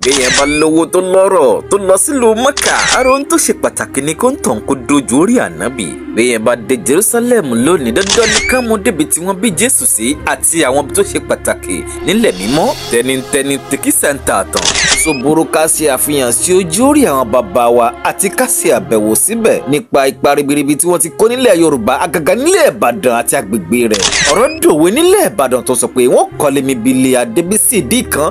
béèyàn bá lówó tó lọ́rọ̀ tó lọ sílùú Mẹ́kà ara ohun tó ṣe pàtàkì ni kó ń tàn kó dojú orí ànábì. béèyàn bá dé Jerusalem lónìí dandan ní ká mú débi tí wọ́n bí Jésù sí àti àwọn tó ṣe pàtàkì nílẹ̀ mímọ́. tẹnitẹni tèkísà ń ta àtàn. ṣòboro ká ṣe àfihàn sí ojú orí àwọn bàbá wa àti ká ṣe àbẹ̀wò síbẹ̀ nípa ipa ribiribi tí wọ́n ti kó nílẹ̀ Yorùbá àgàgà nílẹ̀ Ìbàdàn àti agbègbè rẹ̀. ọ̀rọ̀ dòwe nílẹ̀ Ìbàdàn tó sọ pé wọ́n kọ́lé mi bí ilé Adébísí ìdí kan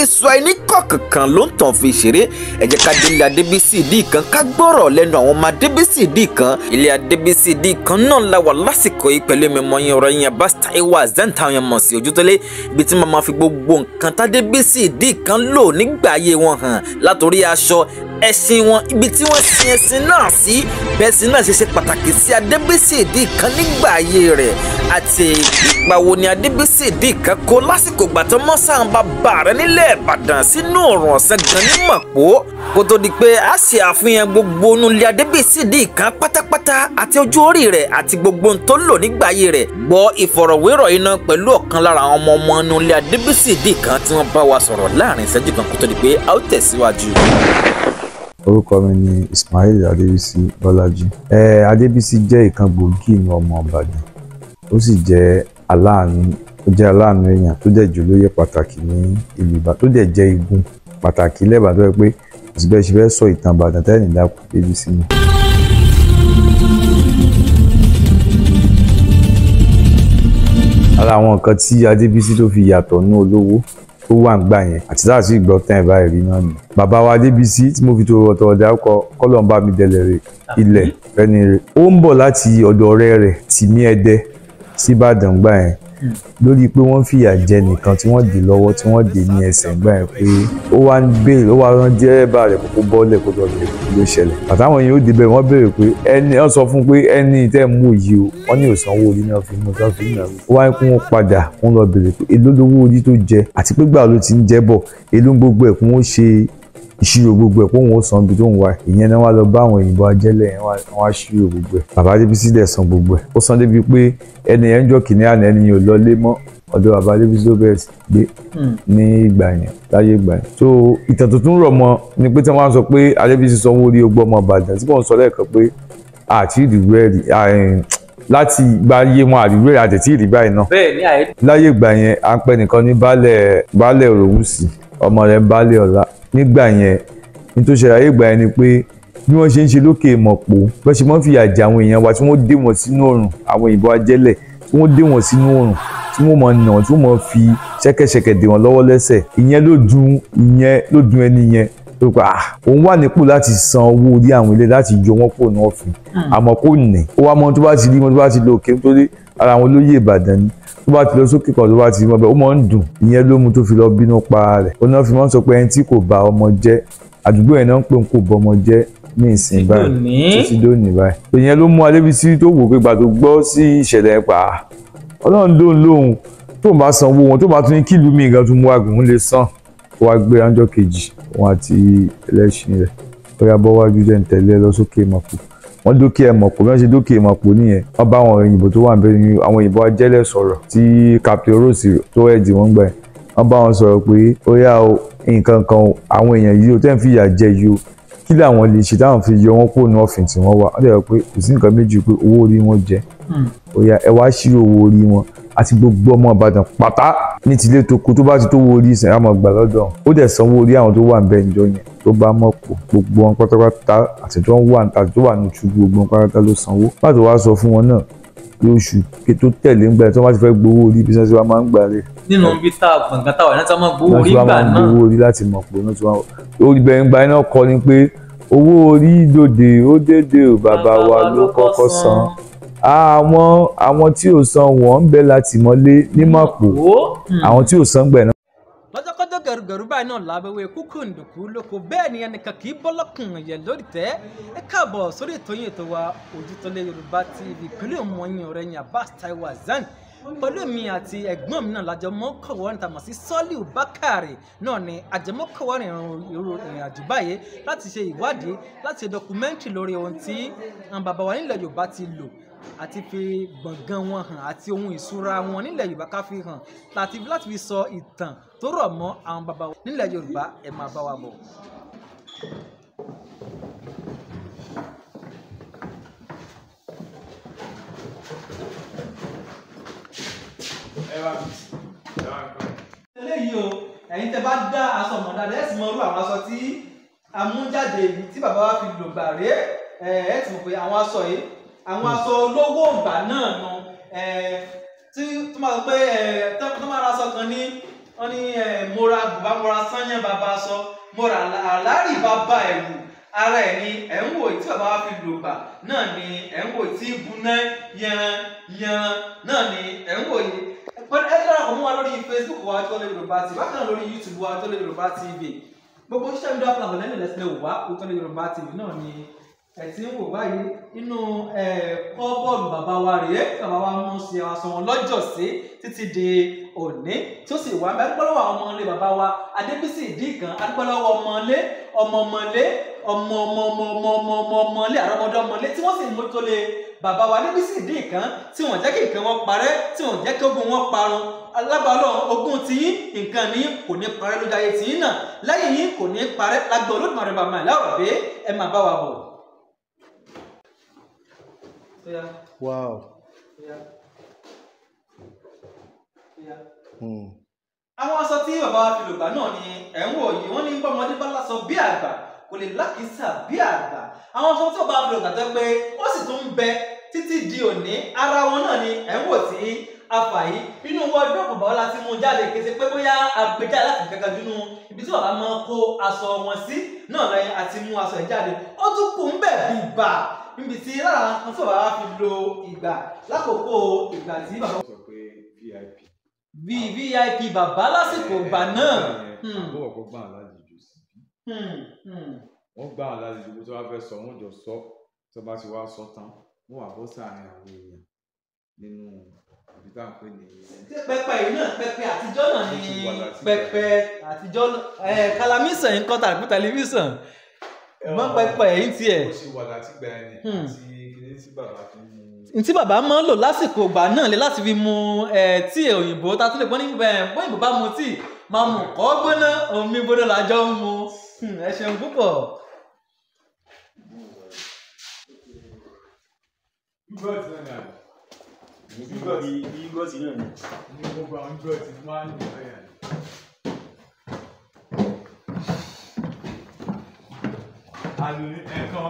èso àìníkọ̀ kankan ló ń tàn fi ṣeré. ẹ jẹ́ ká délé Adébísí ìdí kan ká gbọ́rọ̀ lẹ́nu àwọn ọmọ Adébísí ìdí kan. ilé Adébísí ìdí kan náà la wà lásìkò yìí pẹ̀lú mímọ́ yín ọ̀rọ̀ yín Abbas Taiwo Hassan táwọn yẹn mọ̀ sí Ojútólé ibi tí màmá fi gbogbo nǹkan tádébísí ìdí kan lò nígbà ayé wọn hàn látòrí aṣọ ẹṣin wọn ibi tí wọ́n sin ẹṣin náà sí bẹ́ẹ̀ sí náà ṣe pàtàkì sí Adébísí ìdí kan nígbà ayé rẹ̀ àti ipa wo ni Adébísí ìdí kan kó lásìkò gbàtọ́ mọ́sàn bàbá rẹ̀ nílẹ̀ Ìbàdàn sínú ọ̀rùn ọ̀sẹ̀ gan ní Mọ̀pó kó tó di pé a ṣe àfihàn gbogbo onúlé Adébísí ìdí kan pátápátá àti ojú orí rẹ̀ àti gbogbo ohun tó lò nígbà ayé rẹ̀. gbọ́ ìfọ̀rọ̀wérọ̀ iná pẹ̀lú ọ̀kan lára àwọn ọmọ onúlé Adébísí ìdí kan tí wọ́n bá wa sọ̀rọ̀ láàrin ìṣẹ́jú kan kó tó di pé a ó tẹ̀síwájú. Orúkọ mi ni Ismail Adébísí Bọ́lájí. Adébísí jẹ́ ìkan gbòógì ní ọmọ Ìbàdàn. Ó sì jẹ́ aláàánú èèyàn tó jẹ́ ìjòlóyè pàtàkì ní ìlú Ìbàdàn tó jẹ́ igun pàtàkì lẹ́bàdàn pé òsibẹ̀ ṣe fẹ́ sọ ìtàn Ìbàdàn tẹ́lẹ̀ nídàkú Adébísí ni. Ara àwọn nǹkan tí Adébísí tó fi yàtọ̀ ní olówó tó wà ń gbà yẹn àti láti ìgbọ́ tán ẹ̀ báyìí rí náà ni. Bàbá wa Adébísí tí mo fi tó ọ̀tọ̀ dárúkọ kọ́lọ̀ ń bá mi dẹ̀lẹ̀ rẹ̀ ilẹ̀ fẹ́ni rẹ̀. Ó ń bọ̀ láti ọ̀dọ̀ ọ̀rẹ́ rẹ̀ Tìmí Ẹdẹ sí Ìbàdàn gbà yẹn lórí pé wọ́n fìyà jẹ nìkan tí wọ́n dè lọ́wọ́ tí wọ́n dè ní ẹsẹ̀ gbà yẹn pé ó wá ń béèrè ó wá rán dẹ́rẹ́bà rẹ̀ kókó bọ́ọ̀lẹ̀ kó lọ bẹ̀rẹ̀ ló ṣẹlẹ̀. àtàwọn yìí ó débẹ̀ wọ́n béèrè pé ẹni wọ́n sọ fún pé ẹni tẹ́ mú yìí o wọ́n ní òsanwó orí náà fi mú tán fi ń nàró. ó wá ń kún wọn padà wọ́n lọ béèrè pé èló lówó orí tó jẹ àti pé gbà ló ti ń jẹ bọ̀ èló gbogbo ẹ̀ kún ó ṣe ìṣirò gbogbo ẹ̀ kó wọn ó san ibi tó ń wá ìyẹn náà wá lọ bá àwọn òyìnbó ajẹ́lẹ̀ yẹn wá ṣírò gbogbo ẹ̀. Bàbá Adébísí dẹ̀ san gbogbo ẹ̀ ó san débi pé ẹni yẹn ń jọ kìnìún àná ẹni yẹn ò lọ lé mọ́ ọ̀dọ̀ Bàbá Adébísí ló bẹ̀rẹ̀ sí gbé ní ìgbà yẹn láyé ìgbà yẹn. So ìtàn tuntun rọ̀ mọ́ ni pé tí wọ́n sọ pé Adébísí sanwó orí ogbó ọmọ Ìbàdàn tí wọ́n sọ lẹ́ẹ̀kan pé àti ìdìbò ẹ̀rí láti gba iye wọn àdìgbò ẹ̀rí àtẹ̀tí ìdìbò báyìí náà. láyé ìgbà yẹn à ń pẹ́ nìkan ní baálẹ̀ Òròwùsì ọmọ rẹ̀ baálẹ̀ Ọ̀la nígbà yẹn nítorí ṣe ayé ìgbà yẹn ni pé bí wọ́n ṣe ń ṣe lókè Mọ̀pó bẹ́ẹ̀ ṣe mọ́ fìyà jẹ àwọn èèyàn wa tí wọ́n dé wọn sínú òrùn àwọn òyìnbó ajẹ́lẹ̀ tí wọ́n dé wọn sínú òrùn tí wọ́n mọ̀ nà tí wọ́n mọ̀ fi ṣẹ́kẹ́ṣẹkẹ̀ dè wọ́n lọ́wọ́ lẹ́sẹ̀ ìyẹn ló dùn ẹni yẹn tó pa òun wà nípò láti san owó orí àwọn ilé láti yọ wọ́n kúrò náà fún àmọ́ kò ní ó wá mọ tó bá ti rí wọn tó bá ti lọ òkè nítorí ara àwọn olóyè Ìbàdàn ni tó bá ti lọ sókè kan tó bá ti rí wọn bẹ́ẹ̀ ó mọ̀ ń dùn ìyẹn ló mú tó fi lọ bínú pa rẹ̀ ó náà fi mọ́ sọ pé ẹni tí kò bá ọmọ jẹ́ àdúgbò yẹn náà ń pè ń kò bọ́ ọmọ jẹ́ ní ìsìn báyìí títí dóní báyìí ìyẹn ló mú Adébísí tó wò pé gbà tó gbọ́ sí ìṣẹ̀lẹ̀ pa Ọlọ́run lóhùn tó bá sanwó wọn tó bá tún ní kílù mí gan tó mú àgùn lè san tó wá gbé ránjọ́ kejì wọn àti ẹlẹ́ṣin rẹ̀ ó yá bọ́ wájú jẹ́ ń tẹ̀lé lọ sókè Mọ̀pó wọ́n dókè Mọ̀pó bí wọ́n ṣe dókè Mọ̀pó nìyẹn wọ́n bá àwọn òyìnbó tó wà níbẹ̀ ní àwọn òyìnbó ajẹ́lẹ̀ sọ̀rọ̀ tí Captain Rose tó ẹ̀dì wọ́n gbà wọ́n bá wọn sọ̀rọ̀ pé ó yá o nǹkan kan àwọn èèyàn yìí ó tẹ́ ń fìyà jẹ yìí o kí làwọn lè ṣe táwọn fi yọ wọn kúrò ní ọ̀fìn tí wọ́n wà wọ́n dẹ̀ rọ pé kò sí nǹkan méjì pé owó orí wọn jẹ ó yá ẹ wá ṣírò owó orí wọn àti gbogbo ọmọ Ìbàdàn pátá ní tilé tó kú tó bá ti tó wo orí ìsìn àmọ́ gbà lọ́dọ̀ ó dẹ̀ sanwó orí àwọn tó wà ń bẹ ìjọ yẹn tó bá Mọ̀pó gbogbo wọn pátápátá àti tó wà ní ṣubú gbogbo wọn pátá ló sanwó láti wá sọ fún wọn náà lóṣù kí tó tẹ̀lé ń gbà tí wọ́n bá ti fẹ́ gbowó orí bí sẹ́sẹ́ wa máa ń gbà rẹ̀. nínú ibi tá a gbọ̀ngàn táwọn ẹ̀rọ tí wọ́n máa gbowó orí gbà náà. gbowó orí láti Mọ̀pó náà tí wọ́n ibẹ̀ ń gba iná kọ ni pé owó orí dòde ó dédé ò bàbá wa ló kọ́kọ́ san àwọn tí ò san wọ́n ń bẹ láti mọ́lé ní Mọ̀pó àwọn tí ò san gbẹ̀ náà. lọ́jọ́kọ́jọ́ gẹ̀rùgẹ̀rù báyìí náà lábẹ́wé kúkú ǹdùkú lóko bẹ́ẹ̀ ni ẹnìkan kì í bọ́ lọ́kùn yẹn lórí tẹ́ ẹ káàbọ̀ sórí ètò yín ètò wa Ojútólé Yorùbá TV pẹ̀lú ọmọ yín ọ̀rẹ́ yín Abbas Taiwo Hassan pẹ̀lú èmi àti ẹ̀gbọ́n mi náà lájọ mọ́ kọ̀wọ́ níta mọ̀ sí Soliu Bakare náà ni àjẹmọ́ kọ̀wọ́ ìrìn àjò báyìí láti ṣe ìwádìí láti ṣe dọkumẹ́ntì lórí ohun tí àwọn bàbá wa nílẹ̀ Yorùbá ti lò àti fi gbọ̀ngàn wọn hàn àti ohun ìṣúra wọn nílẹ̀ Yorùbá ká fi hàn láti fi sọ ìtàn tó rọ̀ mọ́ àwọn bàbá wa nílẹ̀ Yorùbá ẹ máa bá wa bọ̀. eléyìí o ẹ̀yin tẹ́ bá dá aṣọ mọ̀ dáadáa ẹ sì mọ irú àwọn aṣọ tí a mú jáde yìí tí bàbá wa fi lò gbà rèé ẹ sì mọ̀ pé àwọn aṣọ yìí àwọn aṣọ olówó ìgbà náà nu tí tó máa sọ pé tó máa ra aṣọ kan ní wọ́n ní mo ra bùbá mo ra sányán bàbá aṣọ mo ra àlárì bàbá ẹ̀wù ara ẹ̀ ni ẹ̀ ń wò tí bàbá wa fi lò gbà náà ni ẹ̀ ń wò tí buná yan náà ni ẹ̀ ń wò yìí. ẹ darapọ̀ mọ́ wa lórí Facebook wa Ojútọ́lẹ̀ Yorùbá TV bákan náà lórí YouTube wa Ojútọ́lẹ̀ Yorùbá TV gbogbo social media platform lẹ́nu lẹ́sìn lè wá Ojútọ́lẹ̀ Yorùbá TV náà ni ẹ ti ń wò báyìí inú kọ́bọ̀ọ̀lù bàbá wa rèé tí bàbá wa mú sí aṣọ wọn lọ́jọ́sí títí di òní tí ó sì wá adúpẹ́ lọ́wọ́ àwọn ọmọlé bàbá wa Adébísí Ìdíkan adúpẹ́ lọ́wọ́ ọmọlé ọmọọmọlé ọmọọmọọmọọmọọmọlé àrọ́mọdé ọmọlé tí wọ́n sì ń mójútó lé bàbá wa Adébísí Ìdíkan tí wọ́n jẹ́ kí nǹkan wọn parẹ́ tí wọ́n jẹ́ kí ogun wọn parun alábàálọ̀ ogun tiyín nǹkan ní kò ní parẹ́ lójú ayé tiyín náà lẹ́yìn yín kò ní parẹ́ lágbó Olódùmarè bàbá ẹ̀ láwọ̀ bẹ́ẹ̀ ẹ máa bá wa bọ̀. Wow. Àwọn aṣọ tí bàbá wa fi lògbà náà ni ẹ̀ ń wò yìí wọ́n ní bọ́mọdé bá láṣọ bí àgbà kò lè lákìísà bí àgbà àwọn aṣọ tí bàbá wa fi lògbà tó pé ó sì tún ń bẹ títí di òní ara wọn náà ni ẹ̀ ń wò tí afa yìí nínú wọ́ọ̀dù bàbá wa láti mú jáde kése pé bóyá agbèjà láti kankan dúnú ibi tí bàbá máa kó aṣọ wọn sí náà lẹ́yìn àti mú aṣọ ẹ̀ jáde ó tún kù ń bẹ̀ bìbà níbi tí lára kan tí bàbá wa fi lo ìgbà lákòókò ìgbà tí bàbá sọ pé VIP bàbá lásìkò ìgbà náà. wọ́n kọ́ gbà lálejò síbí wọ́n gbà lálejò bó tó wá fẹ́ sọ wọ́n jọ sọ tó bá ti wá sọ tán wọ́n wà bọ́ sáàrin àwọn èèyàn nínú ibi tá à ń pè ní. pẹpẹ yìí náà pẹpẹ àtijọ́ náà ni pẹpẹ àtijọ́ Calamisa ń kọ́ tàbí tẹlifíṣàn mọ́ pẹpẹ yìí tiẹ̀. ó sì wà láti gbà ẹni àti kíní tí bàbá fi mú. Ntí bàbá máa ń lò lásìkò ìgbà náà lè láti fi mu tíì òyìnbó tá a tún lè gbọ́ ní bóyìnbó bá mu tíì máa mú kọ́ gbóná omi gbóná làjọ ń mu ẹ ṣeun púpọ̀. Yúgọ̀tì náà ni àná. Yúgọ̀tì náà ni. Ní gbogbo àwọn yúgọ̀tì máa ń lò bẹ́ẹ̀ ni. Àlù ẹ̀kan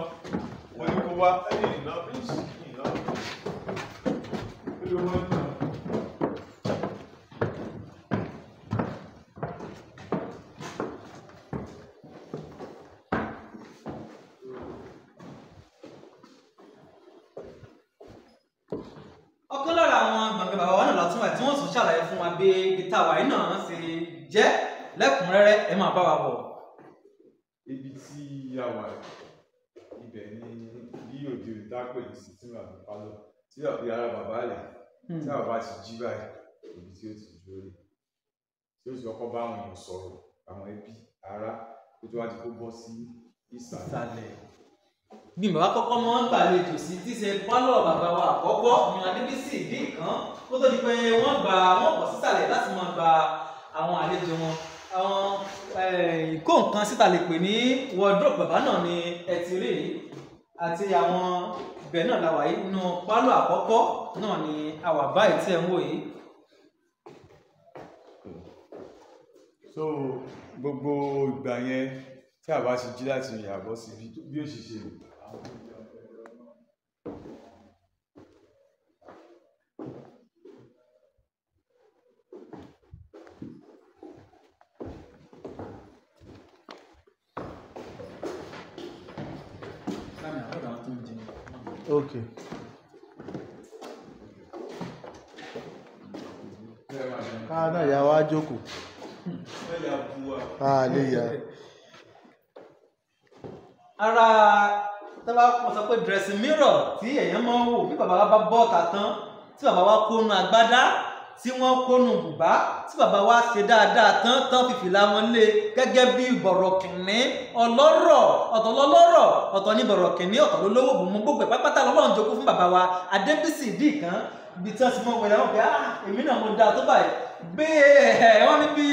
oníkówá ẹ̀yìn ìlọ́bìsì. Ọ̀kan lára àwọn gbọ̀ngàn bàbá wa náà látún ẹ̀ tí wọ́n tún ṣàlàyé fún wa bí gítà wáyé náà ṣe jẹ́ lẹ́kùnrẹ́rẹ́ ẹ máa bá wa bọ̀. Ibi tí a wà ibẹ̀ ni bí òde ìdápẹ̀ yìí sí tí bàbá pálọ̀ tí yàrá bàbá rẹ̀ tí bàbá ti jí báyìí ibi tí ó ti dúró rẹ̀ tí ó sì kọ́kọ́ bá àwọn èèyàn sọ̀rọ̀ àwọn ẹbí ará kó tó wá di kó bọ́ sí ìsàlẹ̀. Bí bàbá kọ́kọ́ mọ́ ń gbàlejò sí tí ṣe pálọ̀ bàbá wa àkọ́kọ́ ní Adébísí Ìdíkan kó tó di pé wọ́n bọ̀ sísàlẹ̀ láti máa gba àwọn àlejò wọn. Àwọn ìkó nǹkan síta lè pè ní wardrobe bàbá náà ni ẹ ti rí àti àwọn ibẹ̀ náà la wà yìí nínú pálọ̀ àkọ́kọ́ náà ni àwà báyìí tí ẹ ń wò yìí. So gbogbo ìgbà yẹn tí a bá ti jí láti rìn àbọ̀ sí bí ó ṣe ṣe rò. Okay. Náà yà wá jókòó. Lè yà. Ara tó bá sọ pé dressing mirror tí èèyàn máa ń wò bí bàbá bá bọ́ ọ̀tà tán tí bàbá wa kónú agbádá tí wọ́n kónú bùbá tí bàbá wa ṣe dáadáa tán fìfìlà wọn lé gẹ́gẹ́ bí bọ̀rọ̀kìnní ọlọ́rọ̀ ọ̀tọ̀ lọ́lọ́rọ̀ ọ̀tọ̀ ní bọ̀rọ̀kìnní ọ̀tọ̀ lólówó bùnmú gbogbo pápátá lọ́lọ́run jogún fún bàbá wa Adébísí Ìdíìkan ibi tí wọ́n ti mọ̀ wẹ̀rẹ̀ wọn pé èmi náà mo dáa tó báyìí bẹ́ẹ̀ wọ́n ní bí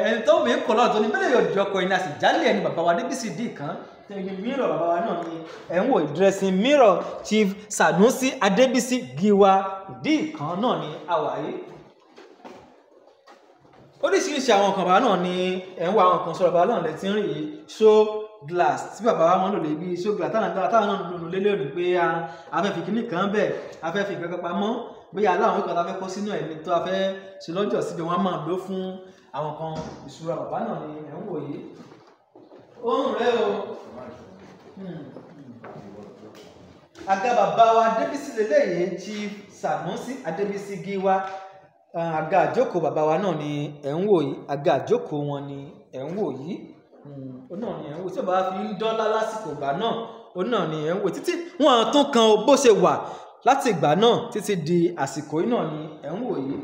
ẹni tó mi kọ̀ lọ́dọ̀ tó ní bẹ́ẹ̀ yóò di ọkọ̀ iná sì jálẹ̀ ẹni bàbá wa Adébísí Ìdíìkan tẹ̀yìn mìíràn bàbá wa náà ni ẹ̀ ń wò dressing mirror Chief Sanusi Adébísí Gíwá Ìdíìkan náà ni àwáyé oríṣiríṣi àwọn nǹkan bàbá náà ni ẹ̀ ń wo àwọn nǹkan sọ̀rọ̀ bàbá náà lẹ́tí ń rìn yìí show glass tí bàbá wa wọn lò lè bí show glass táwọn náà lò lé lónìí pé afẹ́fi kìíní kan bẹ̀ afẹ́fi ìgbẹ́pẹ́ pamọ́ bóyá aláwọn ìkọ̀tà fẹ́ kó sínú ẹ̀mí tó afẹ́ ṣe lọ́jọ́ síbi wọn máa lò fún àwọn kan ìṣúra bàbá náà ni ẹ̀ ń wò yìí ohun rẹ o àga bàbá wa Adébísí lélẹ́yìí Chief Sanusi Adébísí Gíwá àga àjókòó bàbá wa náà ni ẹ̀ ń wò yìí àga àjókòó wọn ni ẹ̀ ń wò yìí ó náà ni ẹ̀ ń wò tí bàbá fi ń dọ́lá lásìkò ìgbà náà ó náà ni ẹ̀ ń wò títí wọn tún kan bó ṣe wà láti ìgbà náà títí di àsìkò yìí náà ni ẹ̀ ń wò yìí.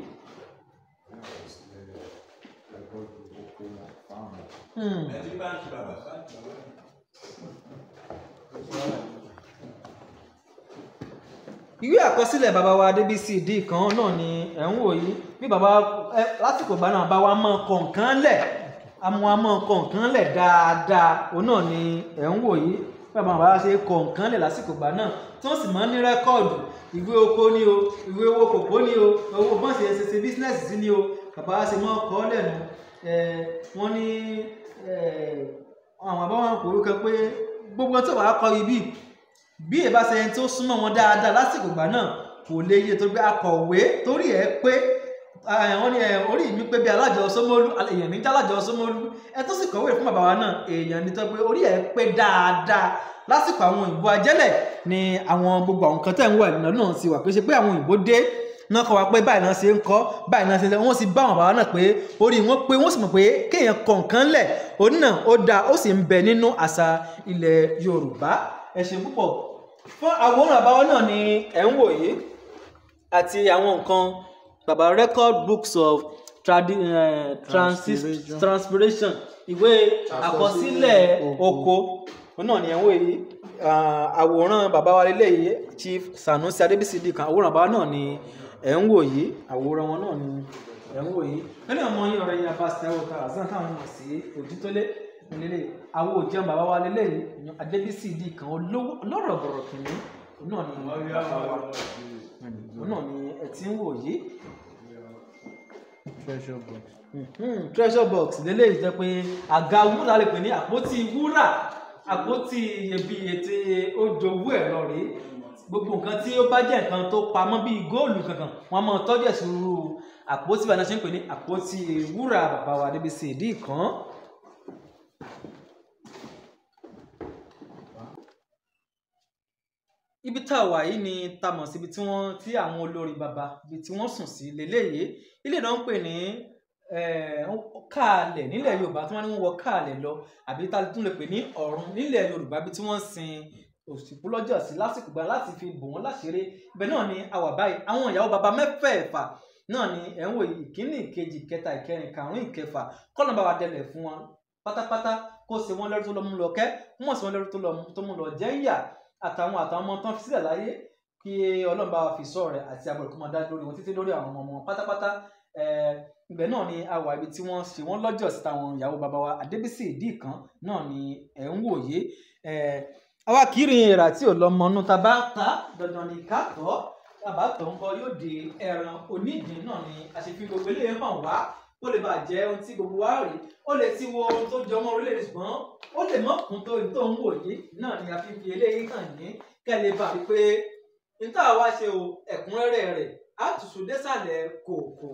Ìwé àkọsílẹ̀ bàbá wa Adébísí Ìdíìkan náà ni ẹ̀ ń wò yìí bí bàbá lásìkò ìgbà náà bá wa mọ kọ̀ọ̀kan lẹ̀ amọ̀ kọ̀ọ̀kan lẹ̀ dáadáa òun náà ni ẹ̀ ń wò yìí bàbá wa ṣe kọ̀ọ̀kan lẹ̀ lásìkò ìgbà náà tí wọ́n sì máa ń ní rẹ́kọ̀dù ìwé oko ní o ìwé owó kòkó ní o owó bọ́n ṣe bísínẹ́sì sí ní o bàbá wa ṣe mọ́ ọkọ̀ lẹ́nu wọ́n ní àwọn àbáwọn kò rúkẹ pé gbogbo tí wàá kọ ibi bí èbá ṣe ẹni tó súnmọ́ wọn dáadáa lásìkò ìgbà náà kò lè yé torí pé akọ̀wé torí ẹ̀ pé wọ́n ní orí mi pé bí Alájọ Ṣómólú èèyàn ní Alájọ Ṣómólú ẹ tó sì kọ̀wé fún bàbá wa náà èèyàn ní tó pé orí ẹ̀ pé dáadáa lásìkò àwọn òyìnbó ajẹ́lẹ̀ ni àwọn gbogbo àwọn kan tẹ̀ ń wà nínú náà ti wà pé ṣe pé àwọn òyìnbó dé náà kọ́ wa pé báyìí náà ṣe ń kọ́ báyìí náà ṣe ń lẹ̀ wọ́n sì bá àwọn bàbá náà pé orí wọn pé wọ́n sì mọ̀ pé kéèyàn kọ̀ọ̀kan lẹ̀ òun náà ó dáa ó sì ń bẹ nínú àṣà ilẹ̀ Yorùbá ẹ ṣé púpọ̀ fún àwòrán àbáwọ́ náà ni ẹ̀ ń wò yìí àti àwọn nǹkan bàbá record books of transpiration ìwé àkọsílẹ̀ oko òun náà ni ẹ̀ ń wò yìí àwòrán bàbá wa lélẹ́yìí Chief Sanusi Adébísí Ìdíìkan àwòrán bàbá náà ni ẹ̀ ń wò yìí àwòrán wọn náà ni ẹ̀ ń wò yìí lẹ́nu ọmọ yín ọ̀rẹ́ yín abáṣẹ́ ẹ̀wọ̀ ká àzán táwọn mọ̀ sí Òjútólé lélẹ̀ àwọn òjẹun bàbá wa lélẹ́yìí Adébísí Ìdíìkan olóró bọ̀rọ̀ kìíní náà ni bàbá wa náà ni ẹ̀ ti ń wò yìí. Treasure box lélẹ́yìí jẹ́ pé àga wúrà lè pè ní àpótí wúrà àpótí iyebíye tí ó jowú ẹ̀ lọ rèé gbogbo nǹkan tí ó bá jẹ́ nǹkan tó pamọ́ bíi góòlù kankan wọ́n máa tọ́jú ẹ̀ sínú àpótí bá náà ṣe ń pè ní àpótí wúrà bàbá wa Adébísí Ìdíìkan. Ibi tá a wà yìí ni tá mọ̀ sí ibi tí àwọn olórí bàbá ibi tí wọ́n sùn sí lélẹ́yìí ilé náà ń pè ní káàlẹ̀ nílẹ̀ Yorùbá tí wọ́n ní wọ́n wọ káàlẹ̀ lọ àbí tá a tún lè pè ní ọ̀run nílẹ̀ Yorùbá bí tí wọ́n sin òsìkú lọ́jọ́ sí lásìkò gbà láti fi bò wọ́n láṣìírí ibẹ̀ náà ni a wà báyìí àwọn ìyàwó bàbá mẹ́fẹ̀ẹ̀fà náà ni ẹ̀ ń wò ìkíní ìkejì ìkẹta ìkẹrin ìkarùn-ún ìkẹfà kọ́nà bá wa dẹlẹ̀ fún wọn pátápátá kó ṣe wọ́n lẹ́rú tó lọ mú lọ kẹ́ wọ́n sì wọ́n lẹ́rú tó mú lọ jẹ́ ìyà àtàwọn ọmọ tán fi sílẹ̀ láyé kí Ọlọ́run bá wa fi sọ rẹ̀ àti àbọ̀rẹ̀ kó máa dá lórí wọn títí lórí àwọn ọmọ wọn pátápátá ibẹ̀ náà ni a wà ibi tí wọ́n ṣe wọ́n lọ́jọ́ sí táwọn ìyàwó bàbá wa Adébísí Ìdíìkan náà ni ẹ̀ ń wòye àwa kiri ìrà tí ò lọ́mọ inú ta bá ta dandan ní ká tọ́ tàbá tọ́ ń bọ́ yóò di ẹran onídìí náà ni àṣefí gbogbo eléyìí hàn wá ó lè bàa jẹ́ ohun tí gbogbo wa rí ó lè ti wo ohun tó jọ ọmọ orílẹ̀-èdè ṣùgbọ́n ó lè mọ́ kún tó ń wòye náà ni a fi fi eléyìí hàn yín kẹ́lẹ́ bá rí pé níta wá ṣe o ẹ̀kúnrẹ́rẹ́ rẹ̀ á tùsù désàlẹ̀ kòkò.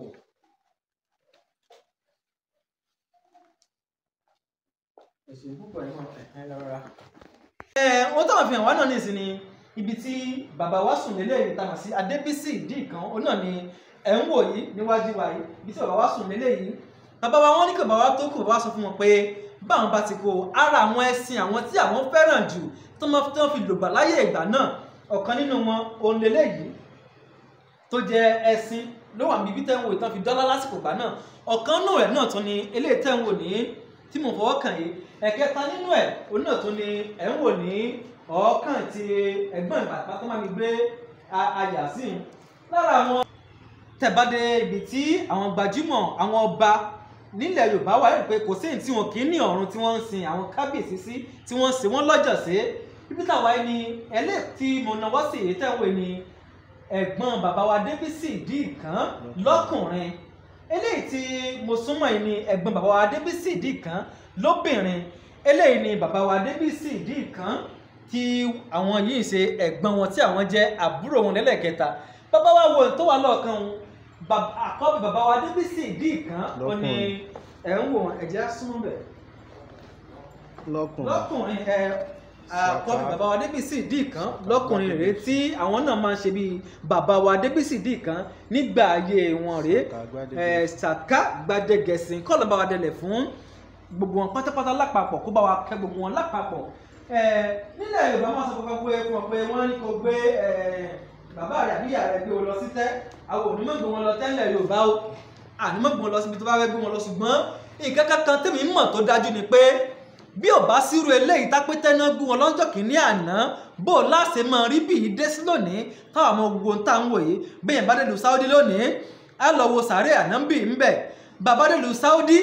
ẹ̀sìn púpọ̀ ẹ̀ lọ́ra. Wọ́n táwọn fi hàn wá náà nìsín ni ibi tí bàbá wa sùn lélẹ̀ yìí tamọ̀ sí Adébísí Ìdíìkan ó náà ni ẹ̀ ń wò yìí níwájú wa yìí ibi tí bàbá wa sùn lélẹ̀ yìí bàbá wa wọ́n ní kí bàbá wa tó kù bàbá wa sọ fún wọn pé báwọn bá ti kó ara àwọn ẹṣin àwọn tí àwọn fẹ́ràn jù tó máa fi lògbà láyé ìgbà náà ọ̀kan nínú wọn òun lélẹ̀ yìí tó jẹ́ ẹṣin ló wà níbi tẹ́ ń wò ìtàn fi dọ́là lásìkò gbà náà ọ̀kan nínú rẹ̀ náà tún ni eléyìí tẹ́ ń wò ní tí mo fọwọ́ kàn yìí ẹ̀kẹta nínú ẹ̀ òun náà tún ni ẹ̀ ń wò ní ọ̀ọ́kàn ti ẹ̀gbọ́n ìbàdàn tó máa ń gbé ayà sí i lára àwọn tẹ̀bádé ibi tí àwọn gbajúmọ̀ àwọn ọba nílẹ̀ Yorùbá wà rí pé kò sí èyí tí wọn kì í ní ọ̀run tí wọ́n ń sin àwọn kábíyèsí sí tí wọ́n ń sin wọ́n lọ́jọ́ sí ibi táwa ẹni ẹlẹ́ tí mo náwó sí èyí tẹ́wọ́ ni ẹ̀gbọ́n bàbá wa Débísì Ìdí-Ìkan lọ́kùnrin eléyìí tí mo súnmọ́ yìí ni ẹ̀gbọ́n bàbá wa Débísì Ìdí-Ìkan lóbìnrin eléyìí ni bàbá wa Débísì Ìdí-Ìkan tí àwọn yìí ṣe ẹ̀gbọ́n wọn tí àwọn jẹ́ àbúrò wọn lẹ́lẹ́kẹta bàbá wa wo tó wà lọ́ọ̀kan àkọ́bí bàbá wa Débísì Ìdí-Ìkan ó ní ẹ̀ ń wò ẹ̀jẹ̀ súnmọ́ bẹ̀ lọ́kùnrin àkọ́bí bàbá wa Débísì Ìdí-Ìkan lọ́kùnrin rèé tí àwọn náà máa ń ṣe bíi bàbá wa Débísì Ìdí-Ìkan nígbà ayé wọn rèé Sàká Gbadégẹṣin kọ́ ló bá wa délẹ̀ fún gbogbo wọn pátápátá lápapọ̀ kó bá wa kẹ́ gbogbo wọn lápapọ̀ nílẹ̀ Yorùbá máa sọ pé wọ́n ní kó gbé bàbá rẹ̀ àbí ìyá rẹ̀ gbé wọn lọ sí tẹ́ àwọn onímọ̀ gbé wọn lọ tẹ́lẹ̀ Yorùbá o ànímọ̀ gbé wọn lọ síbi tó bá fẹ́ gbé wọn lọ ṣùgbọ́n nǹkan kankan tèmi mọ̀ tó dájú ni pé bí ò bá sírú eléyìí tápẹ́tẹ́ náà gbé wọn lọ́jọ́ kìíní àná bó o láṣẹ máa rí bí i dé sí lónìí táwọn ọmọ gbogbo ń tà ń wòye bẹ́ẹ̀ bá délùú Saudi lónìí á lọ wo sàárè Ànábì ń bẹ̀ bàbá délùú Saudi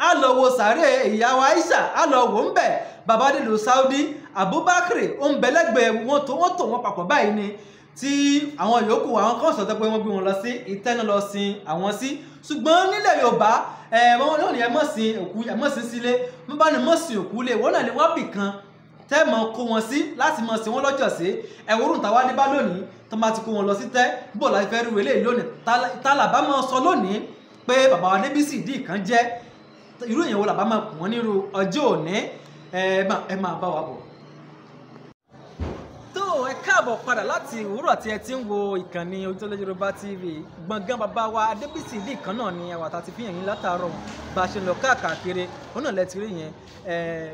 á lọ wo sàárè ìyàwó Aisha á lọ wò ń bẹ̀ bàbá délùú Saudi Abubakar ó ń bẹ lẹ́gbẹ̀ẹ́ wọn tó wọn papọ̀ báyìí ni tí àwọn yòókù àwọn kan sọ̀tọ̀ pé wọ́n gbé wọn lọ sí ìtẹ́ náà lọ sin àwọn sí ṣùgbọ́n nílẹ̀ Yorùbá wọn náà ní ẹ mọ̀ sin òkú ẹ mọ̀ sin sílé wọ́n bá ní mọ̀ sin òkú lé wọ́n náà ní wọ́n bì kan tẹ́ mọ̀ kó wọn sí láti mọ̀ sin wọn lọ́jọ́ sí ẹ̀wọ̀rùn tàwa ní bá lónìí tó máa ti kó wọn lọ sí tẹ́ bó láti fẹ́ rí wọlé lónìí tálà bá máa sọ lónìí pé bàbá wa Débísì Ìdí-Ìkan jẹ́ irú èèyàn wo làbá máa kù wọ́n nírú ọjọ́ òní ẹ máa bá wa bọ̀. Ẹ káàbọ̀ padà láti òwúrọ̀ tí ẹ ti ń wo ìkànnì Ojútólé Yorùbá TV gbọ̀ngàn bàbá wa Débísì Ìdí-Ìkan náà ni àwàtà ti fi hàn yín látàárọ̀ bá a ṣe lọ káàkiri òun náà lẹ ti rí yẹn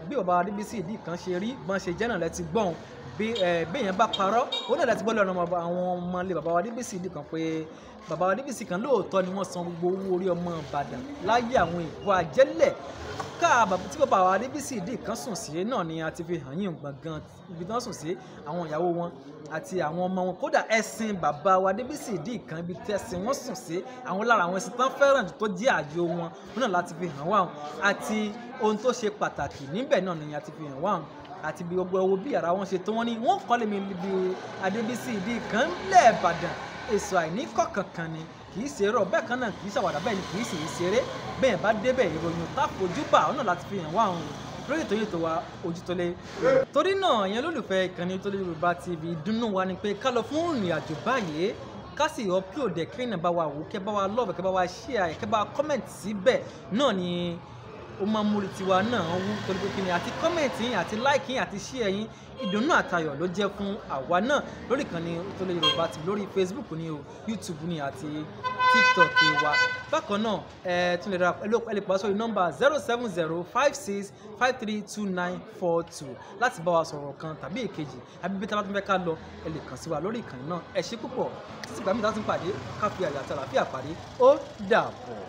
bí bàbá wa Débísì Ìdí-Ìkan ṣe rí bọ́n ṣe jẹ́ náà lẹ ti gbọ́n bí èèyàn bá parọ́ òun náà lẹ ti gbọ́ lọ́nà àwọn ọmọ ilé bàbá wa Débísì Ìdí-Ìkan pé bàbá wa Débísì Ìdí-Ìkan lóòótọ́ ni wọ́n san gbogbo owó orí ọmọ Ìbàdàn láyé àwọn ìbò àjẹ́lẹ̀ tí bàbá wa Débísì Ìdí-Ìkan sùn sí náà ni a ti fi hàn yín gbọ̀ngàn ibi tí wọ́n sùn sí àwọn ìyàwó wọn àti àwọn ọmọ wọn kódà ẹṣin bàbá wa Débísì Ìdí-Ìkan ibi tẹ̀sìn wọ́n sùn sí àwọn lára àwọn ẹṣin tán fẹ́ràn tó jẹ́ àjò wọn náà láti fi hàn wá àti ohun tó ṣe pàtàkì níbẹ̀ náà ni a ti fi hàn wá àti bí gbogbo owó bí yàrá wọn ṣe tó wọn ní wọ́n kọ́lé mi bí Débísì Ìdí-Ìkan lẹ́ẹ̀bàdàn èso àìníkọ̀ kankan ni kì í ṣe rọ bẹ́ẹ̀ kan náà kì í ṣàwàdà bẹ́ẹ̀ ni kì í ṣe ìṣeré bẹ́ẹ̀ bá débẹ̀ ìròyìn tá fojú bá ọ̀nà láti fi hàn wá àwọn lórí ètò yìí tó wa Ojútólé torí náà ìyẹn lólùfẹ́ ìkànnì Ojútólé Yorùbá TV ìdùnnú wa ni pé ká lọ fún ìrìn àjò báyìí ká sì upload ẹ̀ kí èèyàn bá wa wò kẹ́ bá wa love kẹ́ bá wa share kẹ́ bá wa comment síbẹ̀ náà ni ó máa múri tiwa náà wú torí pé kí ni àti comment yín àti like yín àti share yín ìdùnnú àtayọ̀ ló jẹ́ fún àwa náà lórí ìkànnì Ojútólé Yorùbá TV lórí Facebook ní o YouTube ní àti TikTok wa bákan náà tún lè ra ẹ lè pa sórí nọ́mbà 07056532942 láti bá wa sọ̀rọ̀ kan tàbí èkejì àbí bí tábà tún fẹ́ ká lọ ẹ lè kàn sí wa lórí ìkànnì náà ẹ ṣé púpọ̀ títí gbàmí tá a tún pàdé ká fi àyà àti àlàáfíà pàdé ó dàbọ̀.